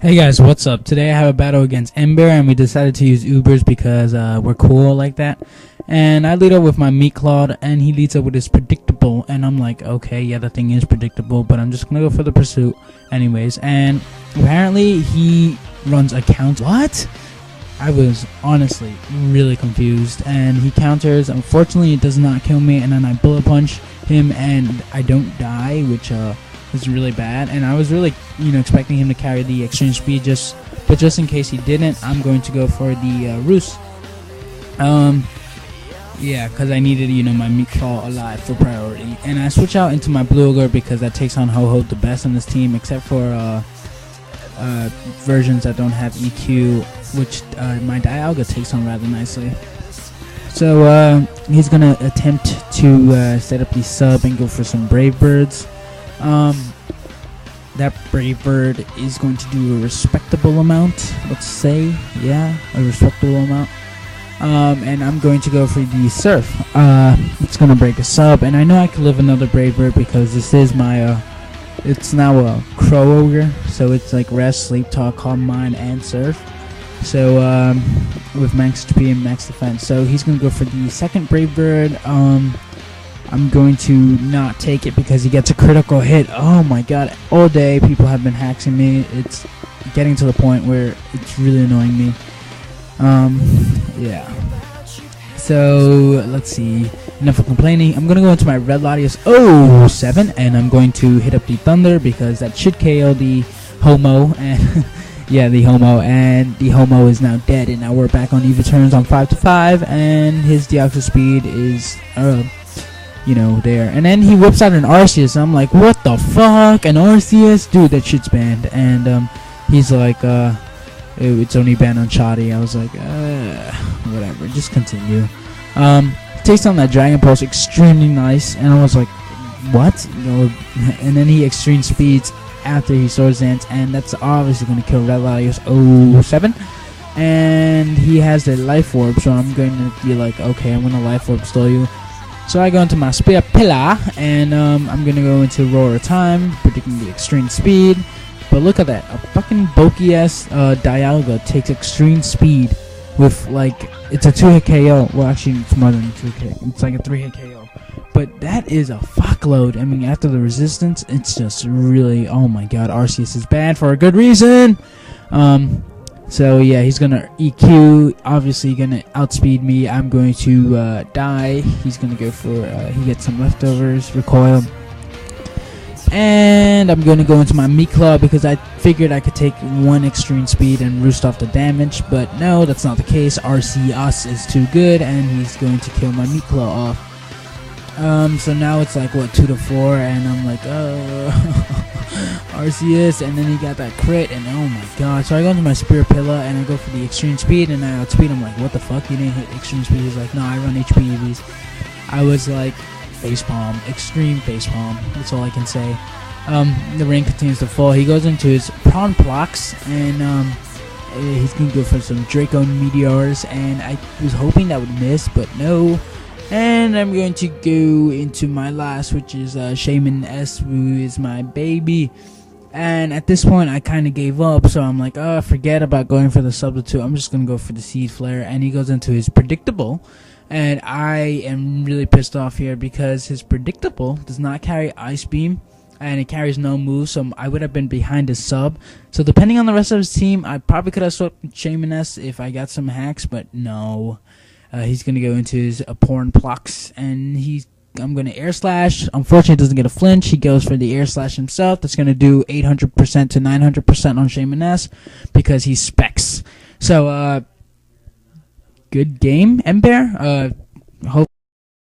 Hey guys, what's up? Today I have a battle against MBear, and we decided to use Ubers because we're cool like that. And I lead up with my meat clawed, and he leads up with his predictable, and I'm like, okay, yeah, the thing is predictable, but I'm just gonna go for the pursuit anyways. And apparently he runs a count. What? I was honestly really confused, and he counters. Unfortunately, it does not kill me, and then I bullet punch him, and I don't die, which is really bad. And I was really, expecting him to carry the extreme speed, but just in case he didn't, I'm going to go for the roost. Yeah, because I needed, my meat claw alive for priority, and I switch out into my blue ogre because that takes on Ho-Ho the best on this team, except for versions that don't have EQ, which my Dialga takes on rather nicely. So he's gonna attempt to set up the sub and go for some Brave Birds. That Brave Bird is going to do a respectable amount, let's say, yeah, a respectable amount. And I'm going to go for the Surf. It's gonna break a sub, and I know I could live another Brave Bird because this is my it's now a Crow Ogre, so it's like Rest, Sleep, Talk, Calm Mind, and Surf. So with max HP and max defense, so he's gonna go for the second Brave Bird. I'm going to not take it because he gets a critical hit. Oh my god, all day people have been hacking me. It's getting to the point where it's really annoying me. Yeah. So, let's see. Enough of complaining. I'm going to go into my Red Latios 07, and I'm going to hit up the Thunder because that should KO the Homo. And yeah, the Homo. And the Homo is now dead, and now we're back on even turns on 5-5, and his Deoxys speed is there. And then he whips out an Arcues, and I'm like, what the fuck? An Arcues? Dude, that shit's banned. And he's like, it's only banned on Shoddy. I was like, whatever, just continue. Takes on that Dragon Pulse, extremely nice. And I was like, what? And then he extreme speeds after he Swords Dance, and that's obviously going to kill Red Latios 07. And he has the Life Orb, so I'm going to be like, okay, I'm going to Life Orb stall you. So I go into my Spear Pillar, and I'm going to go into Roar Time, predicting the extreme speed. But look at that, a fucking bulky-ass Dialga takes extreme speed with, like, it's a 2-hit KO. Well, actually, it's more than a 2-hit. It's like a 3-hit KO. But that is a fuckload. I mean, after the resistance, it's just really, oh my god, Arceus is bad for a good reason. So yeah, he's gonna EQ, obviously gonna outspeed me. I'm going to die. He's gonna go for, he gets some leftovers, recoil. And I'm going to go into my Meat Claw because I figured I could take one extreme speed and roost off the damage, but no, that's not the case. Arceus is too good, and he's going to kill my Meat Claw off. So now it's like, what, 2-4, and I'm like, Arceus, and then he got that crit, and oh my god. So I go into my Spear Pillar, and I go for the extreme speed, and I outspeed him. Like, what the fuck, you didn't hit extreme speed? He's like, no, I run HP EVs. I was like, facepalm, extreme facepalm, that's all I can say. The rain continues to fall. He goes into his Prawn Blocks, and he's gonna go for some Draco Meteors, and I was hoping that would miss, but no. And I'm going to go into my last, which is Shaman S, who is my baby. And at this point, I kind of gave up, so I'm like, forget about going for the substitute. I'm just gonna go for the Seed Flare, and he goes into his predictable. And I am really pissed off here because his predictable does not carry Ice Beam, and it carries no move, so I would have been behind his sub. So depending on the rest of his team, I probably could have swapped Shaman S if I got some hacks, but no. He's going to go into his Porn Plucks, and I'm going to Air Slash. Unfortunately, it doesn't get a flinch. He goes for the Air Slash himself. That's going to do 800% to 900% on Shaman S because he specs. So, good game, MBear. Hope